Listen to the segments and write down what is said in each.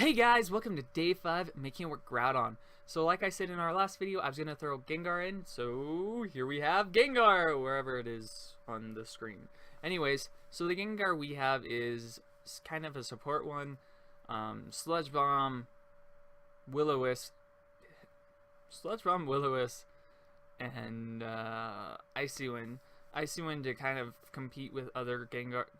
Hey guys, welcome to day 5, making it work Groudon. So like I said in our last video, I was going to throw Gengar in, so here we have Gengar, wherever it is on the screen. Anyways, so the Gengar we have is kind of a support one. Sludge Bomb, Will-O-Wisp, and Icy Wind. Icy Wind to kind of compete with other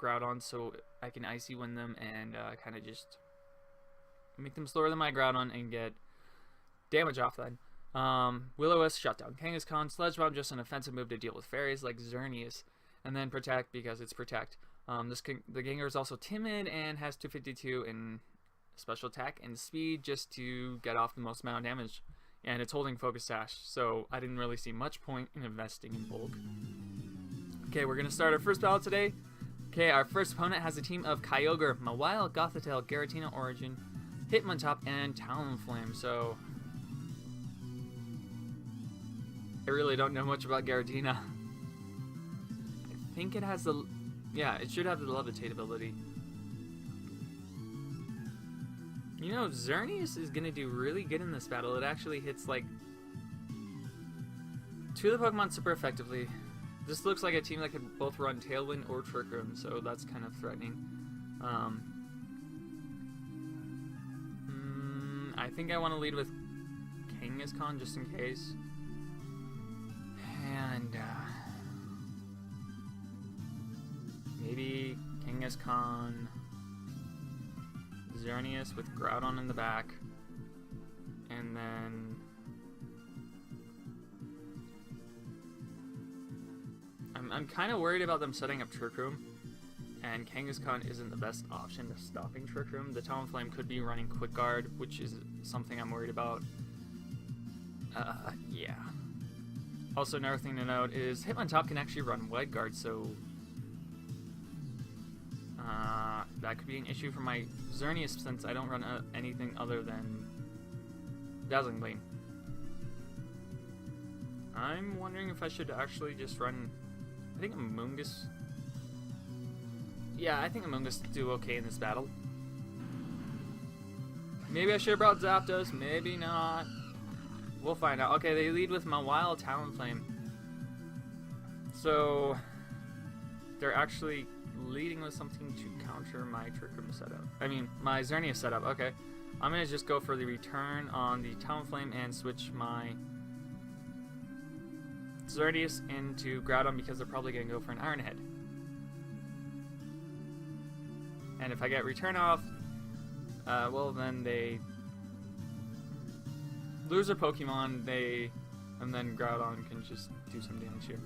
Groudons, so I can Icy Wind them and kind of just make them slower than my Groudon and get damage off then. Will-O-Wisp, shut down Kangaskhan. Sludge Bomb, just an offensive move to deal with fairies like Xerneas. And then Protect because it's Protect. The Gengar is also timid and has 252 in special attack and speed just to get off the most amount of damage. And it's holding Focus Sash, so I didn't really see much point in investing in bulk. Okay, we're going to start our first battle today. Okay, our first opponent has a team of Kyogre, Mawile, Gothitelle, Giratina Origin, Hitmontop, and Talonflame. So I really don't know much about Giratina. I think it has the, yeah, it should have the Levitate ability. You know, Xerneas is gonna do really good in this battle. It actually hits like 2 of the Pokemon super effectively. This looks like a team that could both run Tailwind or Trick Room, so that's kind of threatening. I think I want to lead with Kangaskhan just in case. And maybe Kangaskhan, Xerneas with Groudon in the back, and then I'm kind of worried about them setting up Trick Room, and Kangaskhan isn't the best option to stopping Trick Room. The Talonflame could be running Quick Guard, which is something I'm worried about. Yeah. Also, another thing to note is Hitmontop can actually run Wide Guard, so that could be an issue for my Xerneas since I don't run anything other than Dazzling Gleam. I'm wondering if I should actually just run, I think Amoonguss. Yeah, I think Amoonguss will do okay in this battle. Maybe I should have brought Zapdos, maybe not. We'll find out. Okay, they lead with Mawile, Talonflame. So they're actually leading with something to counter my Trick Room setup. I mean, my Xerneas setup. Okay, I'm gonna just go for the return on the Talonflame and switch my Xerneas into Groudon because they're probably gonna go for an Iron Head. And if I get return off, well then they lose their Pokemon, and then Groudon can just do some damage here.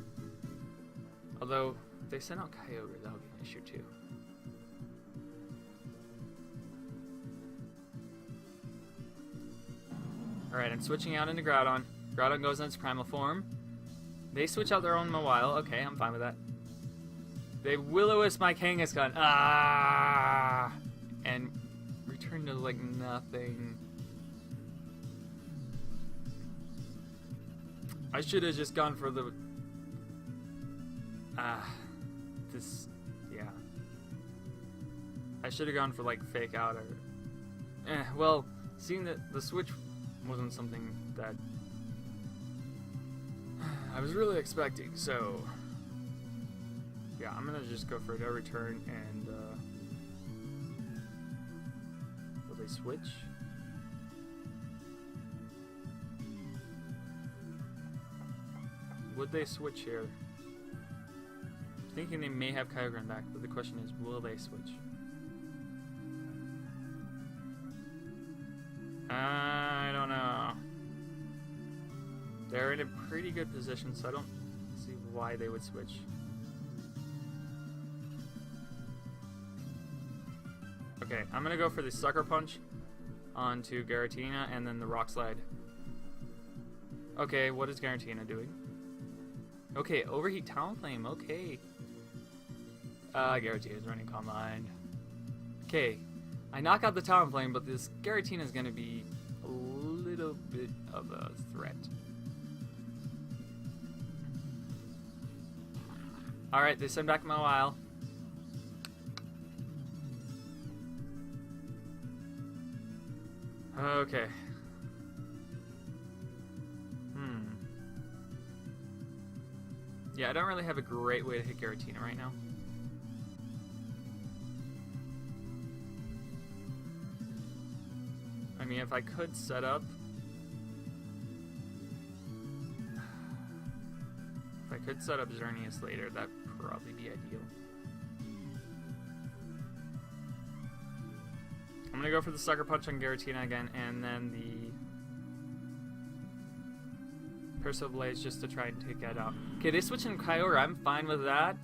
Although, if they send out Kyogre, that'll be an issue too. Alright, I'm switching out into Groudon. Groudon goes in its primal form. They switch out their own Mawile. Okay, I'm fine with that. They Will-O-Wisp my Kangaskhan. Ah! And return to like nothing. I should have just gone for the yeah. I should have gone for like Fake Out or well, seeing that the switch wasn't something that I was really expecting, so yeah, I'm gonna just go for a no return and will they switch? Would they switch here? I'm thinking they may have Kyogre back, but the question is, will they switch? I don't know. They're in a pretty good position, so I don't see why they would switch. Okay, I'm gonna go for the Sucker Punch onto Giratina and then the Rock Slide. Okay, what is Giratina doing? Okay, Overheat Talonflame, okay. Giratina is running Calm Mind. Okay, I knock out the Talonflame, but this Giratina is gonna be a little bit of a threat. Alright, they send back Mawile. Okay. Yeah, I don't really have a great way to hit Giratina right now. I mean, if I could set up... If I could set up Xerneas later, that'd probably be ideal. I'm gonna go for the Sucker Punch on Giratina again, and then the Perso Blaze just to try and take that out. Okay, they switch in Kyogre. I'm fine with that.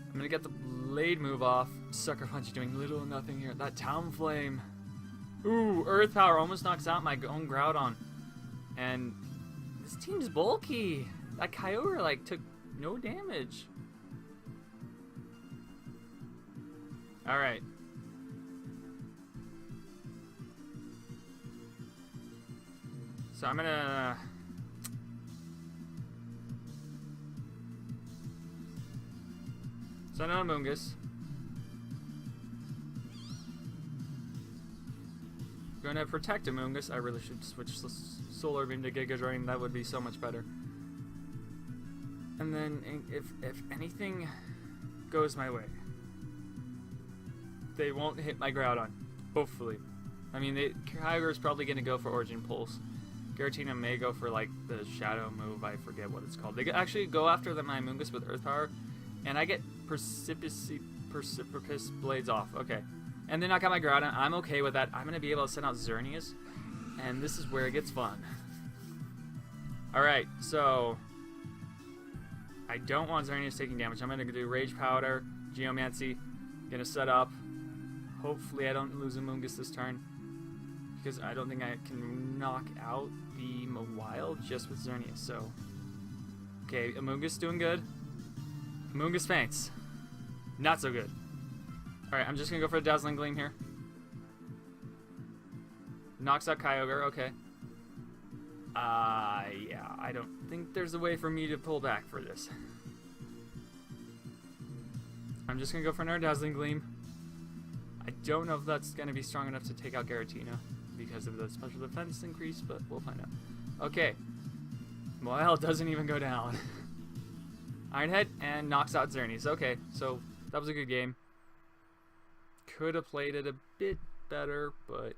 I'm gonna get the Blade move off. Sucker Punch doing little or nothing here. That Talonflame. Ooh, Earth Power almost knocks out my own Groudon. And this team's bulky. That Kyogre like took no damage. All right. So I'm gonna send out Amoonguss. Gonna protect Amoonguss. I really should switch Solar Beam to Giga Drain. That would be so much better. And then if anything goes my way, they won't hit my Groudon. Hopefully. I mean, Kyogre is probably gonna go for Origin Pulse. Giratina may go for like the Shadow move. I forget what it's called. They actually go after my Amoonguss with Earth Power, and I get Precipitous Blades off. Okay. And then knock out my Groudon. I'm okay with that. I'm going to be able to send out Xerneas. And this is where it gets fun. Alright, so... I don't want Xerneas taking damage. I'm going to do Rage Powder, Geomancy. Going to set up. Hopefully I don't lose Amoonguss this turn. Because I don't think I can knock out the Mawile just with Xerneas. So, okay, Amoonguss doing good. Amoonguss faints. Not so good. Alright, I'm just gonna go for a Dazzling Gleam here. Knocks out Kyogre, okay. Yeah, I don't think there's a way for me to pull back for this. I'm just gonna go for another Dazzling Gleam. I don't know if that's gonna be strong enough to take out Giratina because of the special defense increase, but we'll find out. Okay. Mawile doesn't even go down. Iron Head and knocks out Xerneas. Okay, so that was a good game. Could have played it a bit better, but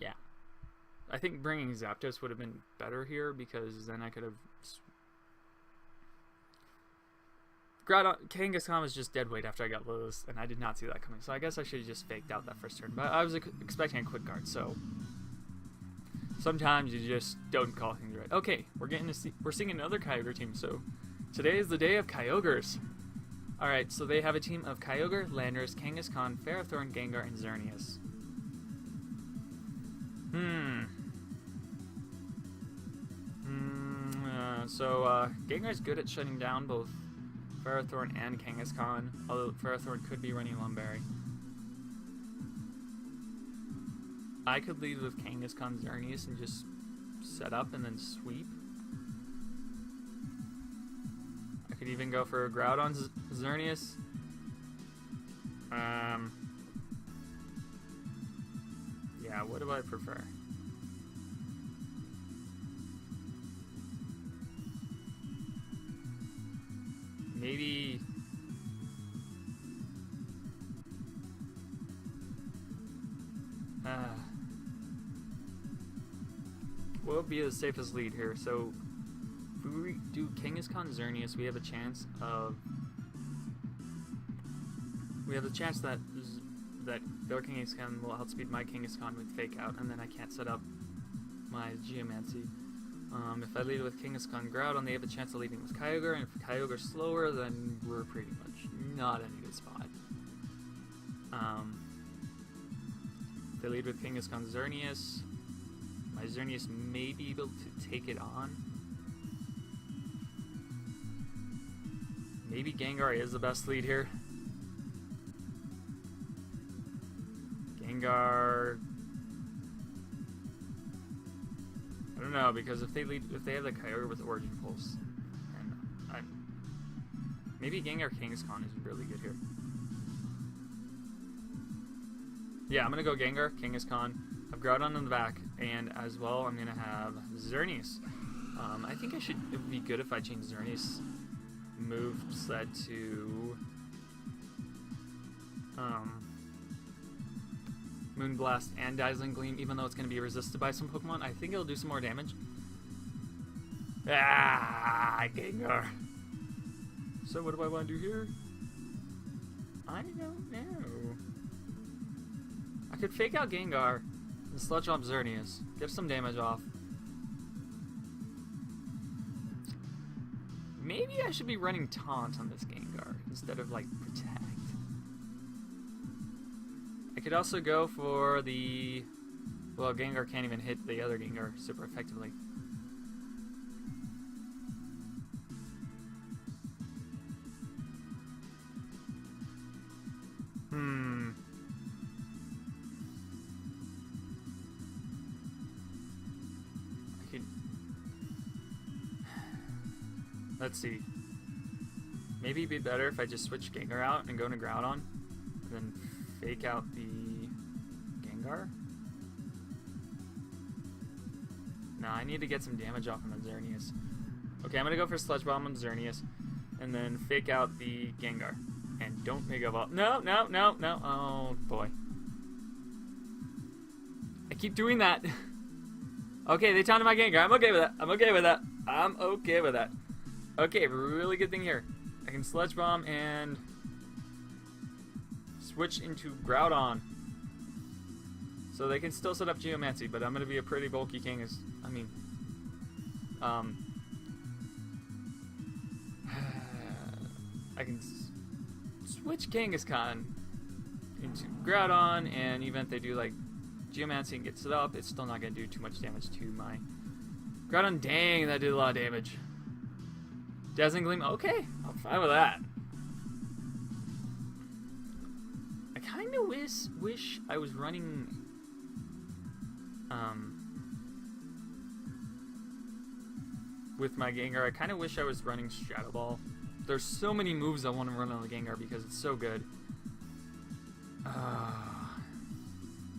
yeah. I think bringing Zapdos would have been better here because then I could have... Kangaskhan was just dead weight after I got Lilith, and I did not see that coming. So I guess I should have just faked out that first turn. But I was expecting a quick guard, so sometimes you just don't call things right. Okay, we're seeing another Kyogre team. So today is the day of Kyogres. Alright, so they have a team of Kyogre, Landorus, Kangaskhan, Ferrothorn, Gengar, and Xerneas. Gengar's good at shutting down both Ferrothorn and Kangaskhan, although Ferrothorn could be running Lumberry. I could lead with Kangaskhan, Xerneas, and just set up and then sweep. I could even go for Groudon Xerneas. Yeah, what do I prefer? Maybe... what would be the safest lead here? So, if we do Kangaskhan Xerneas, we have a chance of... We have the chance that their Kangaskhan will outspeed my Kangaskhan with Fake Out, and then I can't set up my Geomancy. If I lead with Kangaskhan Groudon, they have a chance of leading with Kyogre, and if Kyogre's slower, then we're pretty much not in a good spot. If they lead with Kangaskhan Xerneas, my Xerneas may be able to take it on. Maybe Gengar is the best lead here. Gengar... I don't know, because if they have the Kyogre with Origin Pulse, and maybe Gengar Kangaskhan is really good here. Yeah, I'm gonna go Gengar, Kangaskhan. I've Groudon in the back, and as well, I'm gonna have Xerneas. I think it would be good if I change Xerneas move set to Moonblast and Dazzling Gleam, even though it's gonna be resisted by some Pokemon. I think it'll do some more damage. Ah, Gengar. So what do I want to do here? I don't know. I could fake out Gengar and Sludge Bomb Xerneas. Get some damage off. Maybe I should be running Taunt on this Gengar instead of, like, Protect. I could also go for the... Well, Gengar can't even hit the other Gengar super effectively. Let's see. Maybe it'd be better if I just switch Gengar out and go into Groudon, and then fake out the Gengar. Nah, I need to get some damage off on the Xerneas. Okay, I'm gonna go for Sludge Bomb on Xerneas, and then fake out the Gengar. And don't Mega Evolve. No, no, no, no. Oh boy. I keep doing that. Okay, they taunted my Gengar. I'm okay with that. I'm okay with that. I'm okay with that. Okay, really good thing here. I can Sludge Bomb and switch into Groudon. So they can still set up Geomancy, but I'm going to be a pretty bulky king. I can switch Kangaskhan into Groudon, and even if they do like Geomancy and get set up, it's still not going to do too much damage to my Groudon. Dang, that did a lot of damage. Dazzling Gleam, okay, I'm fine with that. I kind of wish I was running with my Gengar. I kind of wish I was running Shadow Ball. There's so many moves I want to run on the Gengar because it's so good.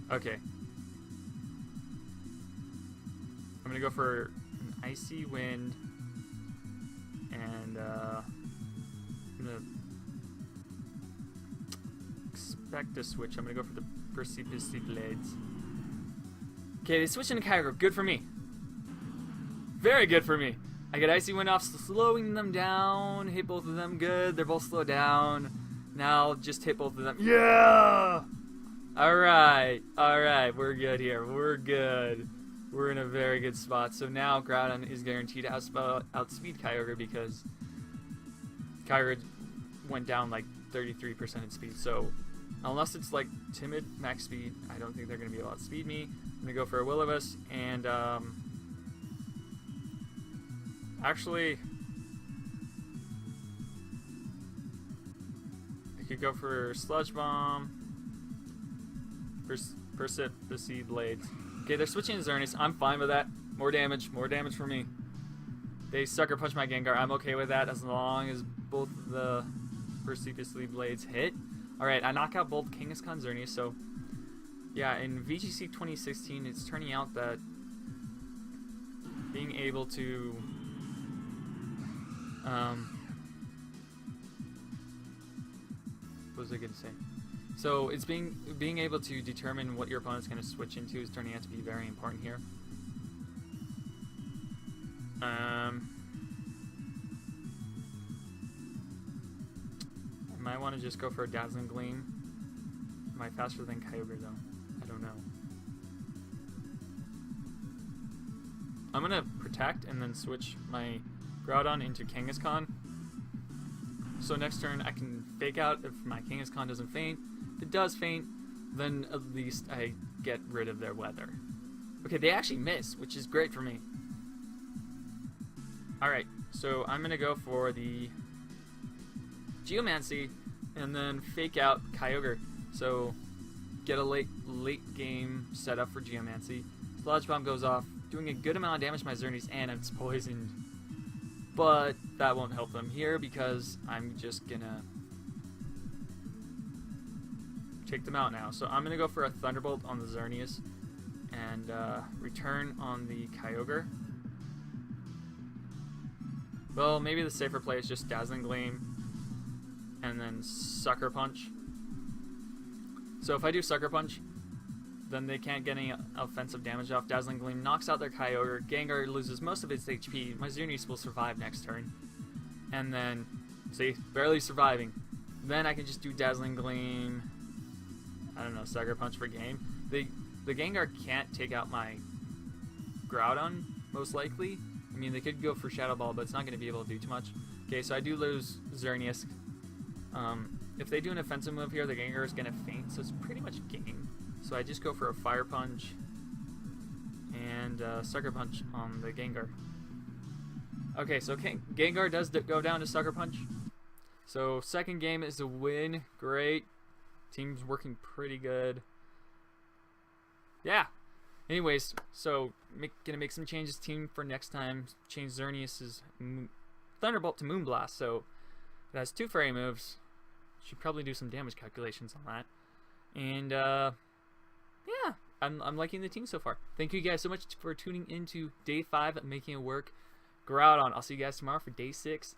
Okay. I'm gonna go for an Icy Wind. And I'm gonna expect a switch. I'm gonna go for the Precipitously Blades. Okay, they switch into Kyogre. Good for me. Very good for me. I get Icy Wind off, slowing them down. Hit both of them. Good. They're both slowed down. Now just hit both of them. Yeah! Alright. Alright. We're good here. We're good. We're in a very good spot. So now Groudon is guaranteed to outspeed Kyogre because Kyogre went down like 33% in speed. So unless it's like timid max speed, I don't think they're going to be able to outspeed me. I'm going to go for a Will-O-Wisp and actually I could go for Sludge Bomb, Precipitously Blades. Okay, they're switching to Xerneas. I'm fine with that. More damage for me. They Sucker Punch my Gengar. I'm okay with that as long as both the Precipitously Blades hit. Alright, I knock out both Kangaskhan, Xerneas. So, yeah, in VGC 2016, it's turning out that being able to what was I going to say? So it's being able to determine what your opponent's going to switch into is turning out to be very important here. I might want to just go for a Dazzling Gleam. Am I faster than Kyogre though? I don't know. I'm going to Protect and then switch my Groudon into Kangaskhan. So next turn I can fake out if my Kangaskhan doesn't faint. If it does faint, then at least I get rid of their weather. Okay, they actually miss, which is great for me. Alright, so I'm going to go for the Geomancy and then fake out Kyogre. So get a late game setup for Geomancy. Sludge Bomb goes off, doing a good amount of damage to my Xerneas, and it's poisoned. But that won't help them here because I'm just gonna take them out now. So I'm going to go for a Thunderbolt on the Xerneas and return on the Kyogre. Well, maybe the safer play is just Dazzling Gleam and then Sucker Punch. So if I do Sucker Punch, then they can't get any offensive damage off. Dazzling Gleam knocks out their Kyogre. Gengar loses most of its HP. My Xerneas will survive next turn. And then, see, barely surviving. Then I can just do Dazzling Gleam. I don't know, Sucker Punch for game. The Gengar can't take out my Groudon, most likely. I mean, they could go for Shadow Ball, but it's not going to be able to do too much. Okay, so I do lose Xerneas. If they do an offensive move here, the Gengar is going to faint, so it's pretty much game. So I just go for a Fire Punch and Sucker Punch on the Gengar. Okay, so Gengar does go down to Sucker Punch. So second game is a win. Great. Team's working pretty good. Yeah. Anyways, so gonna make some changes team for next time. Change Xerneas' Thunderbolt to Moonblast. So it has 2 fairy moves. Should probably do some damage calculations on that. And yeah, I'm liking the team so far. Thank you guys so much for tuning into day 5 of Making It Work. Groudon. I'll see you guys tomorrow for day 6.